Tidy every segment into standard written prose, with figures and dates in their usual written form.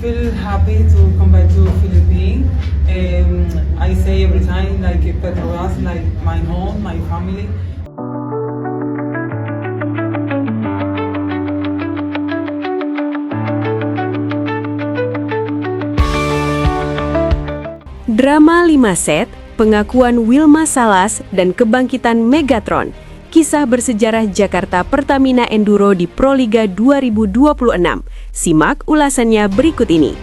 feel happy to come back to Philippines. I say every time, like Petrobras, like my home, my family. Drama 5 set, pengakuan Wilma Salas, dan kebangkitan Megatron. Kisah bersejarah Jakarta Pertamina Enduro di Proliga 2026. Simak ulasannya berikut ini.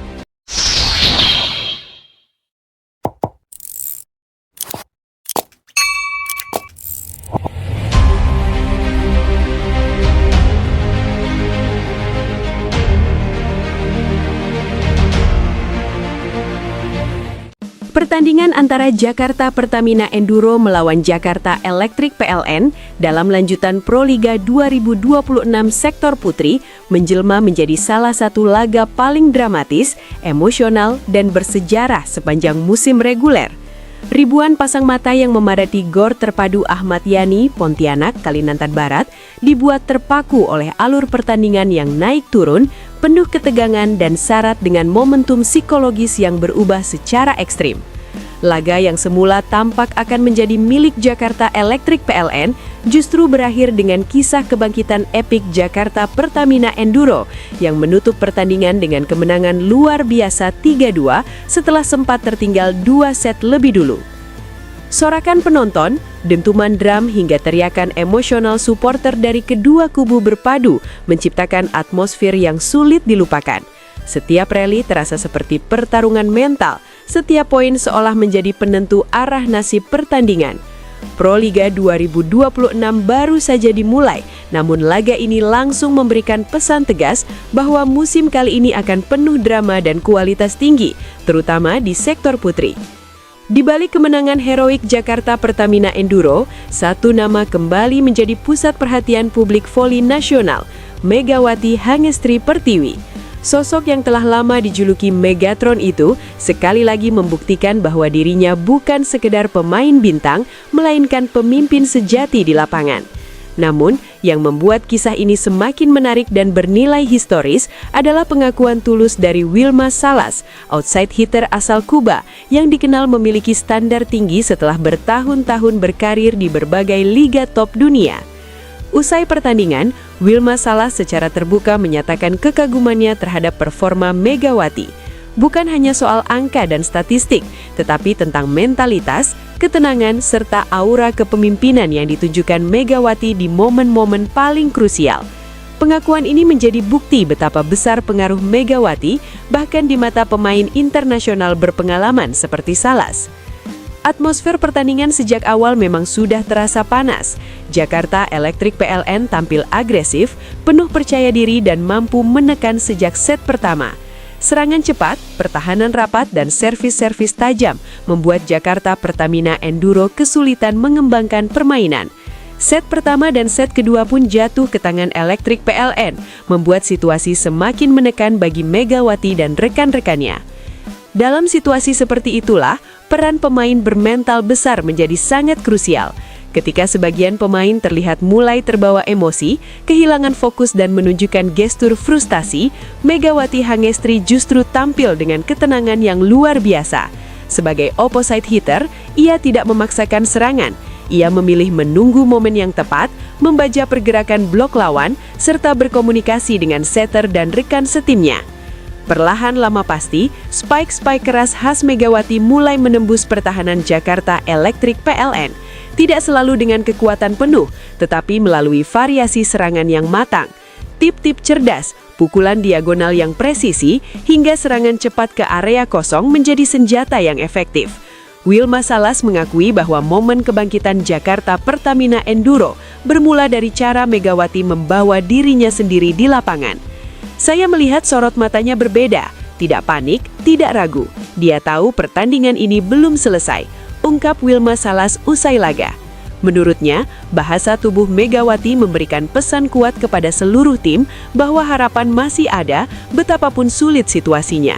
Pertandingan antara Jakarta Pertamina Enduro melawan Jakarta Electric PLN dalam lanjutan Proliga 2026 Sektor Putri menjelma menjadi salah satu laga paling dramatis, emosional, dan bersejarah sepanjang musim reguler. Ribuan pasang mata yang memadati Gor Terpadu Ahmad Yani, Pontianak, Kalimantan Barat dibuat terpaku oleh alur pertandingan yang naik turun, penuh ketegangan dan syarat dengan momentum psikologis yang berubah secara ekstrim. Laga yang semula tampak akan menjadi milik Jakarta Electric PLN justru berakhir dengan kisah kebangkitan epik Jakarta Pertamina Enduro yang menutup pertandingan dengan kemenangan luar biasa 3-2 setelah sempat tertinggal 2 set lebih dulu. Sorakan penonton, dentuman drum hingga teriakan emosional supporter dari kedua kubu berpadu menciptakan atmosfer yang sulit dilupakan. Setiap rally terasa seperti pertarungan mental, setiap poin seolah menjadi penentu arah nasib pertandingan. Proliga 2026 baru saja dimulai, namun laga ini langsung memberikan pesan tegas bahwa musim kali ini akan penuh drama dan kualitas tinggi, terutama di sektor putri. Di balik kemenangan heroik Jakarta Pertamina Enduro, satu nama kembali menjadi pusat perhatian publik voli nasional, Megawati Hangestri Pertiwi. Sosok yang telah lama dijuluki Megatron itu sekali lagi membuktikan bahwa dirinya bukan sekedar pemain bintang, melainkan pemimpin sejati di lapangan. Namun, yang membuat kisah ini semakin menarik dan bernilai historis adalah pengakuan tulus dari Wilma Salas, outside hitter asal Kuba, yang dikenal memiliki standar tinggi setelah bertahun-tahun berkarir di berbagai liga top dunia. Usai pertandingan, Wilma Salas secara terbuka menyatakan kekagumannya terhadap performa Megawati. Bukan hanya soal angka dan statistik, tetapi tentang mentalitas, ketenangan, serta aura kepemimpinan yang ditunjukkan Megawati di momen-momen paling krusial. Pengakuan ini menjadi bukti betapa besar pengaruh Megawati bahkan di mata pemain internasional berpengalaman seperti Salas. Atmosfer pertandingan sejak awal memang sudah terasa panas. Jakarta Electric PLN tampil agresif, penuh percaya diri dan mampu menekan sejak set pertama. Serangan cepat, pertahanan rapat, dan servis-servis tajam membuat Jakarta Pertamina Enduro kesulitan mengembangkan permainan. Set pertama dan set kedua pun jatuh ke tangan Electric PLN, membuat situasi semakin menekan bagi Megawati dan rekan-rekannya. Dalam situasi seperti itulah, peran pemain bermental besar menjadi sangat krusial. Ketika sebagian pemain terlihat mulai terbawa emosi, kehilangan fokus dan menunjukkan gestur frustasi, Megawati Hangestri justru tampil dengan ketenangan yang luar biasa. Sebagai opposite hitter, ia tidak memaksakan serangan. Ia memilih menunggu momen yang tepat, membaca pergerakan blok lawan, serta berkomunikasi dengan setter dan rekan setimnya. Perlahan lama pasti, spike-spike keras khas Megawati mulai menembus pertahanan Jakarta Electric PLN. Tidak selalu dengan kekuatan penuh, tetapi melalui variasi serangan yang matang. Tip-tip cerdas, pukulan diagonal yang presisi, hingga serangan cepat ke area kosong menjadi senjata yang efektif. Wilma Salas mengakui bahwa momen kebangkitan Jakarta Pertamina Enduro bermula dari cara Megawati membawa dirinya sendiri di lapangan. Saya melihat sorot matanya berbeda, tidak panik, tidak ragu. Dia tahu pertandingan ini belum selesai, ungkap Wilma Salas usai laga. Menurutnya, bahasa tubuh Megawati memberikan pesan kuat kepada seluruh tim bahwa harapan masih ada betapapun sulit situasinya.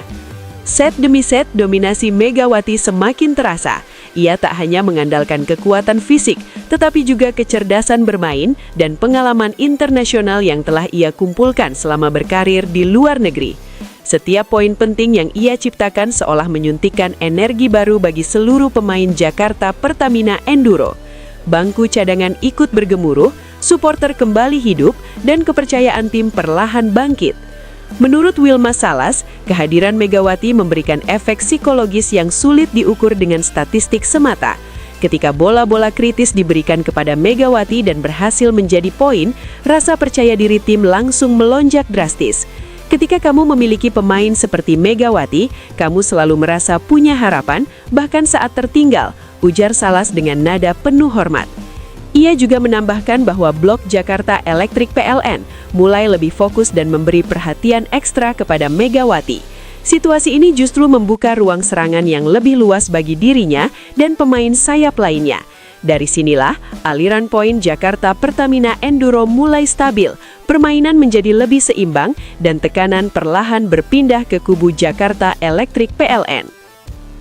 Set demi set, dominasi Megawati semakin terasa. Ia tak hanya mengandalkan kekuatan fisik, tetapi juga kecerdasan bermain dan pengalaman internasional yang telah ia kumpulkan selama berkarir di luar negeri. Setiap poin penting yang ia ciptakan seolah menyuntikkan energi baru bagi seluruh pemain Jakarta Pertamina Enduro. Bangku cadangan ikut bergemuruh, supporter kembali hidup, dan kepercayaan tim perlahan bangkit. Menurut Wilma Salas, kehadiran Megawati memberikan efek psikologis yang sulit diukur dengan statistik semata. Ketika bola-bola kritis diberikan kepada Megawati dan berhasil menjadi poin, rasa percaya diri tim langsung melonjak drastis. Ketika kamu memiliki pemain seperti Megawati, kamu selalu merasa punya harapan, bahkan saat tertinggal, ujar Salas dengan nada penuh hormat. Ia juga menambahkan bahwa blok Jakarta Electric PLN mulai lebih fokus dan memberi perhatian ekstra kepada Megawati. Situasi ini justru membuka ruang serangan yang lebih luas bagi dirinya dan pemain sayap lainnya. Dari sinilah, aliran poin Jakarta Pertamina Enduro mulai stabil, permainan menjadi lebih seimbang, dan tekanan perlahan berpindah ke kubu Jakarta Electric PLN.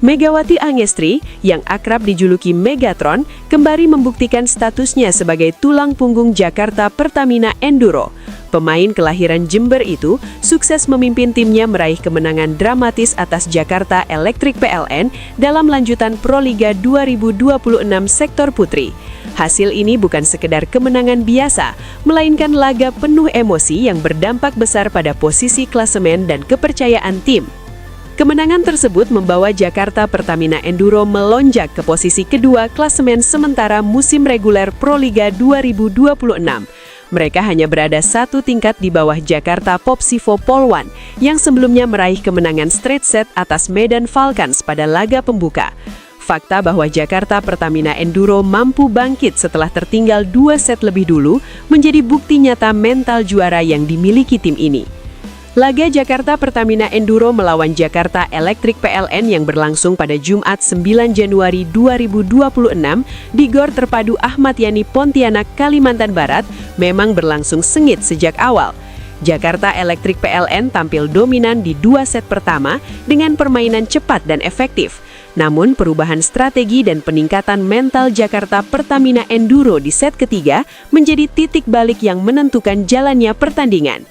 Megawati Angestri, yang akrab dijuluki Megatron, kembali membuktikan statusnya sebagai tulang punggung Jakarta Pertamina Enduro. Pemain kelahiran Jember itu sukses memimpin timnya meraih kemenangan dramatis atas Jakarta Electric PLN dalam lanjutan Proliga 2026 Sektor Putri. Hasil ini bukan sekedar kemenangan biasa, melainkan laga penuh emosi yang berdampak besar pada posisi klasemen dan kepercayaan tim. Kemenangan tersebut membawa Jakarta Pertamina Enduro melonjak ke posisi kedua klasemen sementara musim reguler Proliga 2026. Mereka hanya berada satu tingkat di bawah Jakarta Popsivo Polwan yang sebelumnya meraih kemenangan straight set atas Medan Falcons pada laga pembuka. Fakta bahwa Jakarta Pertamina Enduro mampu bangkit setelah tertinggal 2 set lebih dulu menjadi bukti nyata mental juara yang dimiliki tim ini. Laga Jakarta Pertamina Enduro melawan Jakarta Electric PLN yang berlangsung pada Jumat 9 Januari 2026 di Gor Terpadu Ahmad Yani Pontianak, Kalimantan Barat memang berlangsung sengit sejak awal. Jakarta Electric PLN tampil dominan di 2 set pertama dengan permainan cepat dan efektif. Namun perubahan strategi dan peningkatan mental Jakarta Pertamina Enduro di set ketiga menjadi titik balik yang menentukan jalannya pertandingan.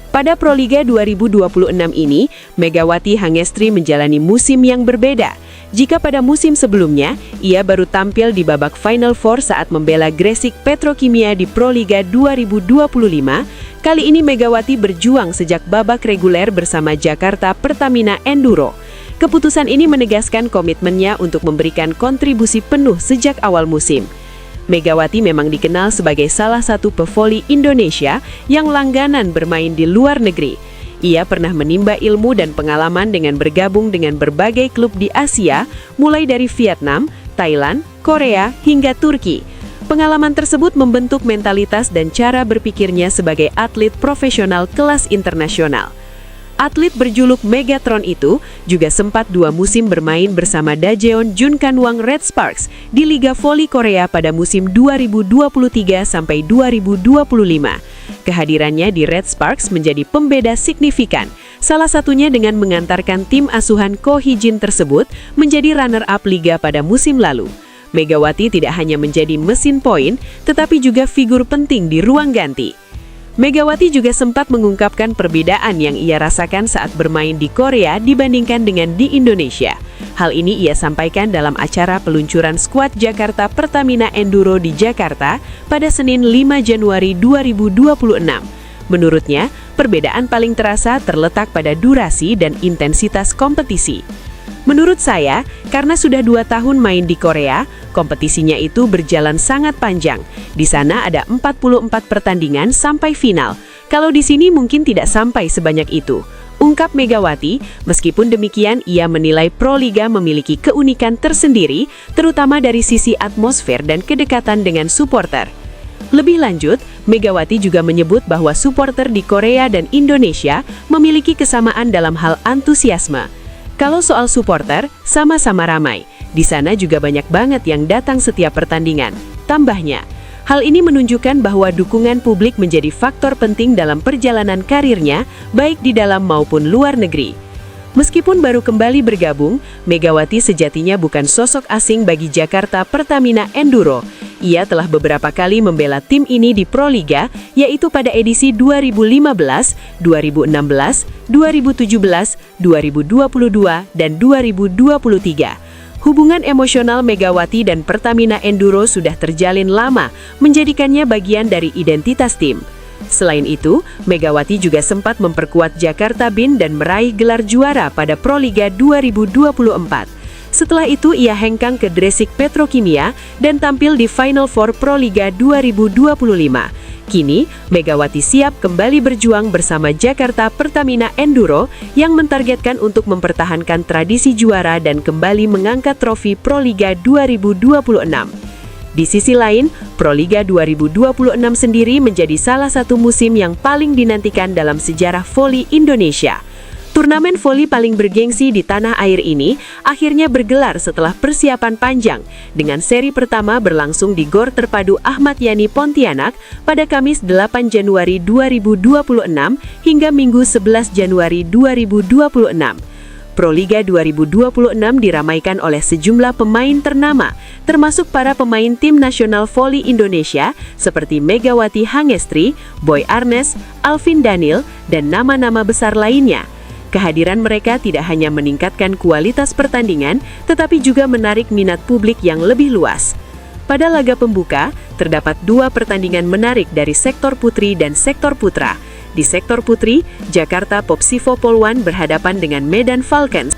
Pada Proliga 2026 ini, Megawati Angestri menjalani musim yang berbeda. Jika pada musim sebelumnya, ia baru tampil di babak Final Four saat membela Gresik Petrokimia di Proliga 2025, kali ini Megawati berjuang sejak babak reguler bersama Jakarta Pertamina Enduro. Keputusan ini menegaskan komitmennya untuk memberikan kontribusi penuh sejak awal musim. Megawati memang dikenal sebagai salah satu pevoli Indonesia yang langganan bermain di luar negeri. Ia pernah menimba ilmu dan pengalaman dengan bergabung dengan berbagai klub di Asia, mulai dari Vietnam, Thailand, Korea, hingga Turki. Pengalaman tersebut membentuk mentalitas dan cara berpikirnya sebagai atlet profesional kelas internasional. Atlet berjuluk Megatron itu juga sempat 2 musim bermain bersama Daejeon Junkanwang Red Sparks di Liga Voli Korea pada musim 2023 sampai 2025. Kehadirannya di Red Sparks menjadi pembeda signifikan, salah satunya dengan mengantarkan tim asuhan Ko Hee-jin tersebut menjadi runner-up liga pada musim lalu. Megawati tidak hanya menjadi mesin poin, tetapi juga figur penting di ruang ganti. Megawati juga sempat mengungkapkan perbedaan yang ia rasakan saat bermain di Korea dibandingkan dengan di Indonesia. Hal ini ia sampaikan dalam acara peluncuran skuad Jakarta Pertamina Enduro di Jakarta pada Senin 5 Januari 2026. Menurutnya, perbedaan paling terasa terletak pada durasi dan intensitas kompetisi. Menurut saya, karena sudah 2 tahun main di Korea, kompetisinya itu berjalan sangat panjang. Di sana ada 44 pertandingan sampai final. Kalau di sini mungkin tidak sampai sebanyak itu, ungkap Megawati. Meskipun demikian, ia menilai Proliga memiliki keunikan tersendiri, terutama dari sisi atmosfer dan kedekatan dengan supporter. Lebih lanjut, Megawati juga menyebut bahwa supporter di Korea dan Indonesia memiliki kesamaan dalam hal antusiasme. Kalau soal supporter, sama-sama ramai. Di sana juga banyak banget yang datang setiap pertandingan. Tambahnya, hal ini menunjukkan bahwa dukungan publik menjadi faktor penting dalam perjalanan karirnya, baik di dalam maupun luar negeri. Meskipun baru kembali bergabung, Megawati sejatinya bukan sosok asing bagi Jakarta Pertamina Enduro. Ia telah beberapa kali membela tim ini di Proliga, yaitu pada edisi 2015, 2016, 2017, 2022, dan 2023. Hubungan emosional Megawati dan Pertamina Enduro sudah terjalin lama, menjadikannya bagian dari identitas tim. Selain itu, Megawati juga sempat memperkuat Jakarta BIN dan meraih gelar juara pada Proliga 2024. Setelah itu, ia hengkang ke Gresik Petrokimia dan tampil di Final Four Proliga 2025. Kini, Megawati siap kembali berjuang bersama Jakarta Pertamina Enduro yang mentargetkan untuk mempertahankan tradisi juara dan kembali mengangkat trofi Proliga 2026. Di sisi lain, Proliga 2026 sendiri menjadi salah satu musim yang paling dinantikan dalam sejarah voli Indonesia. Turnamen voli paling bergengsi di tanah air ini akhirnya bergelar setelah persiapan panjang, dengan seri pertama berlangsung di Gor Terpadu Ahmad Yani Pontianak pada Kamis 8 Januari 2026 hingga Minggu 11 Januari 2026. Proliga 2026 diramaikan oleh sejumlah pemain ternama, termasuk para pemain tim nasional voli Indonesia seperti Megawati Hangestri, Boy Arnes, Alvin Daniel, dan nama-nama besar lainnya. Kehadiran mereka tidak hanya meningkatkan kualitas pertandingan, tetapi juga menarik minat publik yang lebih luas. Pada laga pembuka, terdapat 2 pertandingan menarik dari sektor putri dan sektor putra. Di sektor putri, Jakarta Popsivo Polwan berhadapan dengan Medan Falcons.